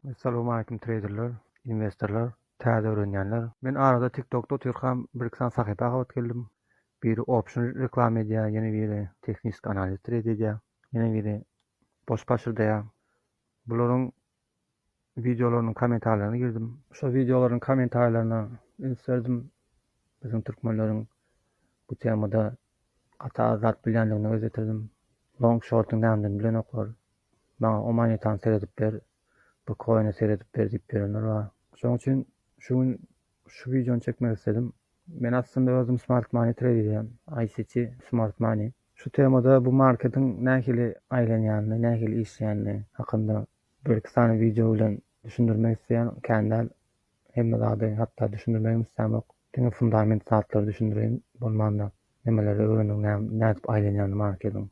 Assalamu alaykum traderlar, investorlar, täze öwrenýänler. Men arada TikTok'da oturýan bir ikki sahypa agat geldim. Biri option reklam edýär, ýene biri teknik analiz edýär, ýene biri boş paşyrdaýar. Bularyň videolarynyň kommentarlaryna girdim. Şo videolaryň kommentarlaryna inserdim. Bizim türkmenleriň bu temada hata zat bilýänligini gözetirdim. Long short'un näme bilen oklar. Maňa o monetan seredip ber. Bu coin'i seyredip berip berenler var. Şoň üçin şu videonu çekmek istedim. Men aslında özüm smart money trade edýän, ICT smart money. Şu temada bu marketin nähili aýlanýanyny, nähili işleýänini hakynda bir iki tane video bilen düşündirmek isleýän kendal hemme zady hatda düşündirmegim istemok. Diňe fundament satlary düşündirýän bolmanda nemeleri öwrendim, nädip aýlanýany marketin.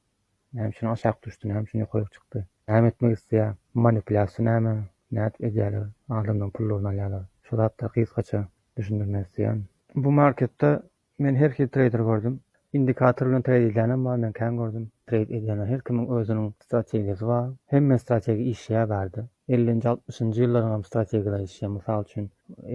Näme şunu aşağı düştü, näme şunu ýokaryk çykdy. Näme etmek isleýär? Manipulasiýa nädip edýärler? Adamdan pullaryny alýarlar. Şu zatda kysgaça düşündirmek isleýän. Bu marketde men her iki trader gördüm. Indikator bilen trade edýänem bar, men kän gördüm. Trade edýän her kimiň özüniň strategiyasy bar. Hemme strateji işleýär berdi. 50-nji 60-njy ýyllaryň strategiýalar işleýär. Mysal üçin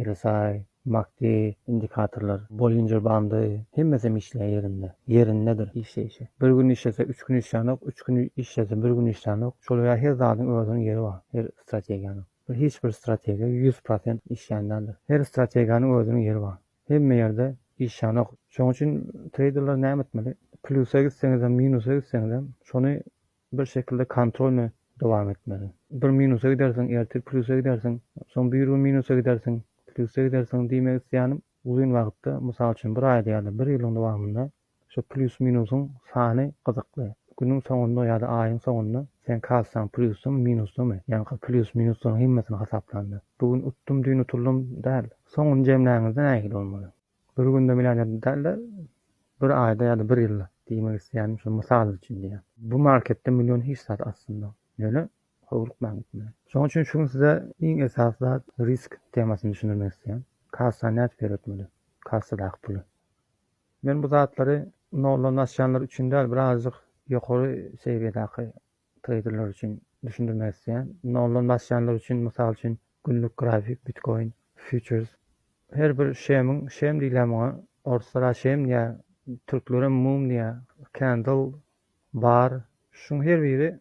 RSI, MACD indikatorlar, Bollinger bandy hemmesi işleýär ýerinde. Yerindedir işleýişi. Bir gün işlese 3 gün işlänok, 3 gün işlese 1 gün işlänok. Şolaya her zadyň özüniň ýeri bar. Her strategiýanyň. Hiç bir strategiýa 100% işländendir. Her strategiýanyň özüniň ýeri bar. Hemme ýerde işlänok. Şoň üçin traderler näme etmeli? Plusa gitseňiz hem minusa gitseňiz hem şonu bir şekilde kontrolni dowam etmeli. Bir minusa gidersiň, ertir plusa gidersiň, soň bir minusa gidersiň, plusa gidersiň diýmek isleýänim uzun wagtda, mysal üçin bir aýda ýa-da bir ýylyň dowamında şu plus minusyň sany gyzykly. Günüň soňunda ýa-da aýyň soňunda sen kalsaň plusum minusum, ýani plus minusyň hemmesini hasaplandy. Bugün utdum diýin utuldum däl. Soňun jemläňizde nähili bolmaly? Bir günde bilen däl, bir aýda ýa-da bir ýylda diýmek isleýänim şu mysal üçin diýär. Bu marketde million hissat aslında. Ýöne howruk maňytmy. Şoň üçin şu size iň esasly risk temasyny düşündirmek isleýän. Kassa nädip beretmeli? Kassa da puly. Men bu zatlary nollanýanlar üçin däl, birazjyk ýokary sewiýedäki traderler üçin düşündirmek isleýän. Nollanýanlar üçin mysal üçin günlük grafik, Bitcoin, futures her bir şem diýilmäge orsara şem ýa türklere mum ýa candle bar şuň her biri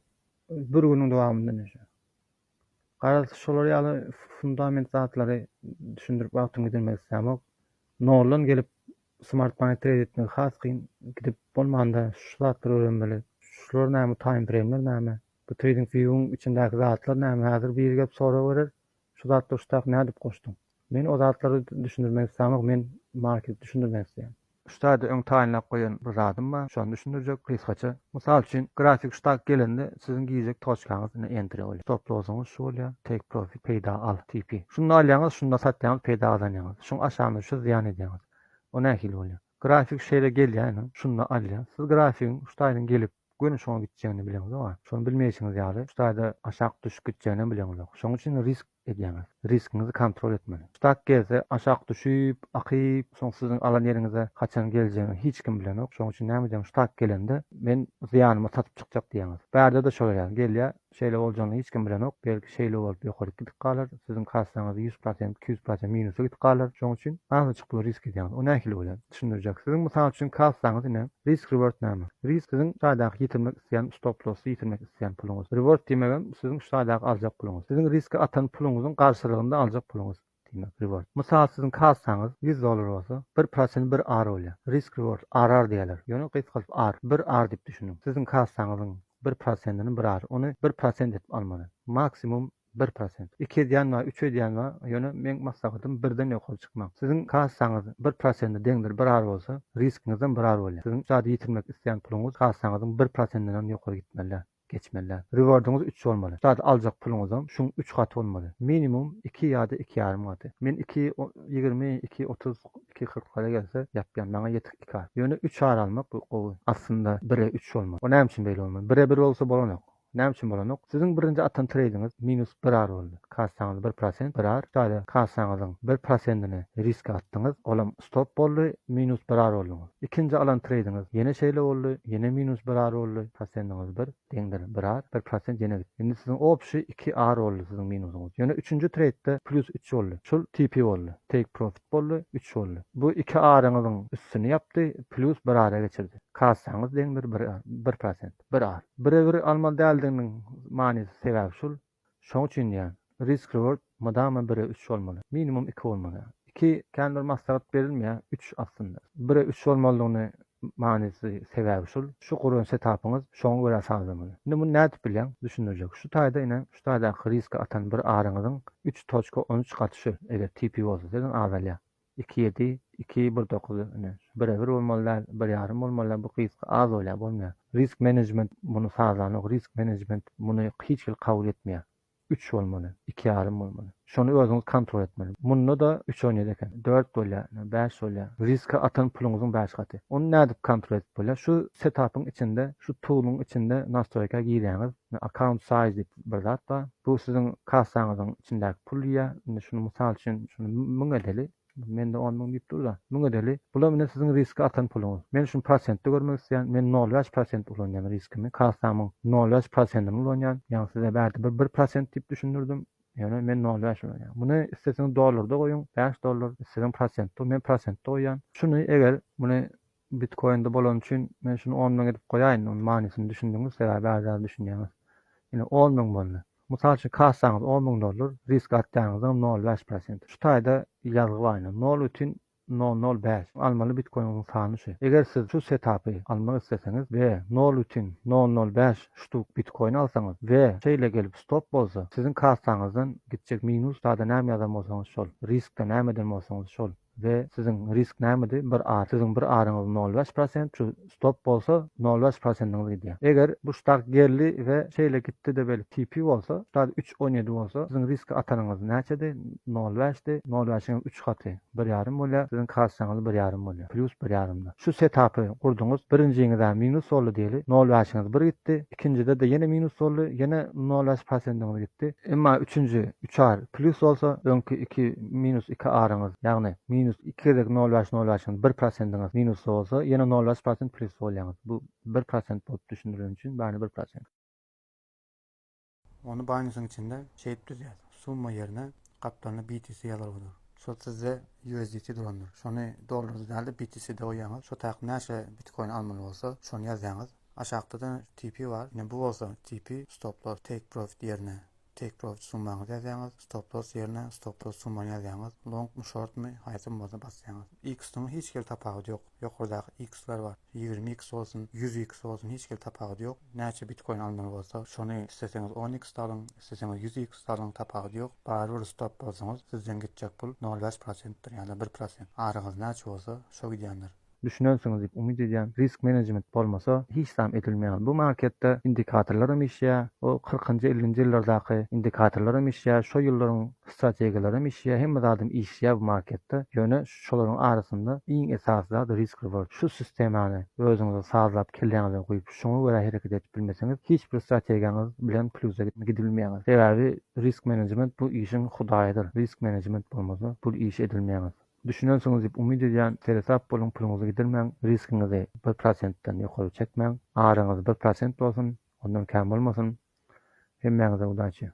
bir günüň dowamında näşe. Garaşy şolar ýaly fundament zatlary düşündirip wagtyny gidermek isleýän. Nollan gelip smart money trade etmek has kyn gidip bolmanda şu zatlary öwrenmeli. Şular näme time frame'ler näme? Bu trading view'un içindäki zatlar näme? Häzir bir gep sorak berer. Şu zatlar şutak nädip goşdum? Men o zatlary düşündirmek isleýän, men market düşündirmek isleýän. Şurada öň taýinlap goýan bir zadym bar. Şonu düşündirjek kysgaça. Mysal üçin grafik şutak gelende siziň giýjek toçkaňyz entry bolýar. Stop lossyňyz şu bolýar. Take profit, peýda al, TP. Şunu alýaňyz, şunda satýaňyz, peýda alýaňyz. Şuň aşağı şu ziýan edýäňiz. O nähili bolýar? Grafik şeýle gelýär, şunda alýar. Siz grafigiň şu taýdan gelip göni şoňa gitjegini bileňiz, ama şonu bilmeýsiňiz ýaly. Şu taýda aşağı düşüp gitjegini bileňiz. Şoň üçin risk edýäňiz. Riskinizi kontrol etmeli. Stak gelse aşağı düşüp, akyp, soň siziň alan ýeriňize kaçan geljegini hiç kim bilenok. Şoň üçin näme diýen, stak gelende men ziýanymy satyp çykjak diýäňiz. Bärde de şolay gelýär. Şeýle boljagyny hiç kim bilenok. Belki şeýle bolup ýokary gidip galar. Siziň kassaňyz 100%, 200% minusa gidip galar. Şoň üçin ançyk bir risk edýäňiz. O nähili bolýar? Düşündirjek. Siziň mysal üçin kassaňyz ine risk reward näme? Risk siziň şaýda ýitirmek isleýän stop lossy ýitirmek isleýän puluňyz. Reward diýmegem siziň şaýda aljak puluňyz. Siziň riski atan puluňyzyň garşylygynda aljak puluňyz diýmek reward. Mysal siziň kassaňyz $100 bolsa, 1% bir R bolýar. Risk reward RR diýerler. Ýöne gysgalyp R, 1 R diýip düşünün. Siziň kassaňyzyň 1%-ni bir R, onu 1% etip almaly. Maksimum 1%. 2 diýen we 3 diýen we ýöne men maksadym 1den ýokary çykmak. Siziň kassaňyz 1%-de deňdir 1 R bolsa, riskiňizden 1 R bolýar. Siziň şady ýitirmek isleýän puluňyz kassaňyzyň 1%-den ýokary gitmeli. Geçmeli. Reward'unuz 3 olmalı. Sadece aljak pulunuzam şun 3 kat olmalı. Minimum 2 ya da 2,5 katı. Men 2,20, 2,30, 2,40'lara gelse yapyan bana yetik 2 kat. Yönü 3 ar almak bu aslında 1'e 3 olmalı. O näme üçin beýle olmaly? 1'e 1 olsa bolanok. Näme üçin bolanok? Siziň birinji atan tradinginiz minus 1 ar boldy. kassaňyz 1% birar, şaýda kassaňyzyň 1%-ini riske atdyňyz, olam stop boldy, minus birar boldyňyz. İkinji alan trade'iňiz ýene şeýle boldy, ýene minus birar boldy, prosentiňiz 1, deňdir birar, 1% ýene gitdi. Indi siziň opşy 2R boldy siziň minusyňyz. Ýene üçüncü trade'de plus 3 boldy. Şol TP boldy. Take profit boldy, 3 boldy. Bu 2R'ňyzyň üstüni yapdy, plus 1R'a geçirdi. Kassaňyz deňdir 1%, 1R. Bir almal däldiginiň manysy sebäbi şol. Şoň üçin ýa risk reward madama 1'e 3 bolmaly. Minimum 2 bolmaly. 2 kendir maslahat berilmeýär, 3 aslında. 1'e 3 bolmalygyny manysy sebäbi şol. Şu guran setapyňyz şoňa görä sazlamaly. Indi bunu näde bilýän? Düşündirjek. Şu taýda ine şu taýda riske atan bir R'ňyzyň 3.13 gaty eger TP bolsa deň awalya. 2.7, 2.19 ine. 1-1 bolmalylar, 1.5 bolmalylar bu risk az bolýar bolmaýar. Risk management bunu sazlanyk, risk management bunu hiç kim kabul etmeýär. 3 bolmaly, 2.5 bolmaly. Şonu özüňiz kontrol etmeli. Munda da 3.17 eken. 4 bolýar, 5 bolýar. Riske atan puluňyzyň 5 gaty. Onu näde kontrol edip bolýar? Şu setapyň içinde, şu tool'un içinde nastroyka giýýäňiz. Account size dip bir zat bar. Bu siziň kassaňyzyň içindäki pul ýa. Indi şunu mysal üçin şunu 1000 edeli. Mende 10.000 diýip durda. 1000 edeli. Bular mene siziň riske atan puluňyz. Men şunu prosentde görmek isleýän, men 0.5% ulanýan riskimi, kassamyň 0.5%-ini ulanýan. Ýani size bärde 1% diýip düşündirdim. Yani men 0.5 ulanýan. Muny istesiň dollarda goýun, $5, istesiň prosentde, men prosentde goýan. Şunu eger muny Bitcoin'de bolan üçin men şunu 10.000 edip goýaýyn, onu manysyny düşündiňiz, sebäbi bärde düşünýäňiz. Ýani 10.000 boldy. Mysal üçin kassaňyz $10.000, risk atýaňyz 0.5%. Şu taýda ýazgy bar. 0.005 almaly Bitcoin'in sany şu. Eger siz şu setapy almak isteseňiz we 0.005 ştuk Bitcoin alsaňyz we şeýle gelip stop bolsa, siziň kassaňyzdan gitjek minus taýda näme ýazam bolsaňyz şol, riskde nämeden bolsaňyz şol. Ve siziň risk nämedi? Bir R. Siziň bir R'ňyz 0.5%, şu stop bolsa 0.5%-ňyz gidýär. Eger bu ştak gerli we şeýle gitdi de beli TP bolsa, ştat 3.17 bolsa, siziň risk atanyňyz näçedi? 0.5-di. 0.5-iň 3 gaty. 1.5 bolýar. Siziň kassaňyz 1.5 bolýar. Plus 1.5-da. Şu setapy gurduňyz, birinjiňizde minus boldy diýeli. 0.5-iňiz 1 gitdi. İkincide de ýene minus boldy, ýene 0.5%-ňyz gitdi. Emma üçüncü 3R plus bolsa, öňkü 2 minus 2 R'ňyz, ýagny minus 2'dek 0.0'ın 1%'ınız minus olsa yine 0.5% plus bolýar. Bu 1% bolup düşündürýän üçin bäni 1%. Onu Binance'ın içinde şey düzýär. Summa yerine kaplarına BTC ýazar bolar. Şol sizde USDT durandyr. Şonu dollarda däldi BTC'de goýaňyz. Şo tak näçe Bitcoin almaly bolsa, şonu ýazýaňyz. Aşağıda da TP var. Yine bu olsa TP stop loss take profit yerine take profit summaňyzy ýazýaňyz, stop loss ýerine stop loss summaňy ýazýaňyz. Long mu short mu haýsym bolsa basýaňyz. X-niň hiç gel tapagy ýok. Ýokurdaky X-lar var. 20x bolsun, 100x bolsun hiç gel tapagy ýok. Näçe Bitcoin almaly bolsa, şonu isteseňiz 10x alyň, isteseňiz 100x alyň tapagy ýok. Bary stop bolsaňyz sizden gitjek pul 0.5%dir, ýani 1%. Araňyz näçe bolsa, şo gidýändir. Düşünönsüňiz diýip umyt edýän risk management bolmasa hiç sam edilmeýän. Bu marketde indikatorlar emişýär, o 40-njy 50-nji ýyllardaky indikatorlar emişýär, şo ýyllaryň strategiýalary emişýär, hemme zadım işýär bu marketde. Ýöne şolaryň arasynda iň esasly risk reward. Şu sistemany özüňize sazlap kelýäňizi goýup, şoňa görä hereket edip bilmeseňiz, hiç bir strategiýaňyz bilen plusga gidilmeýär. Sebäbi risk management bu işin hudaýydyr. Risk management bolmasa bu iş edilmeýär. Düşünönsüňiz diýip umyt edýän serap bolan puluňyzy gidirmäň, riskiňizi 1%-den ýokary çekmäň, araňyz 1% bolsun, ondan kam bolmasyn. Hemmäňize udaçy.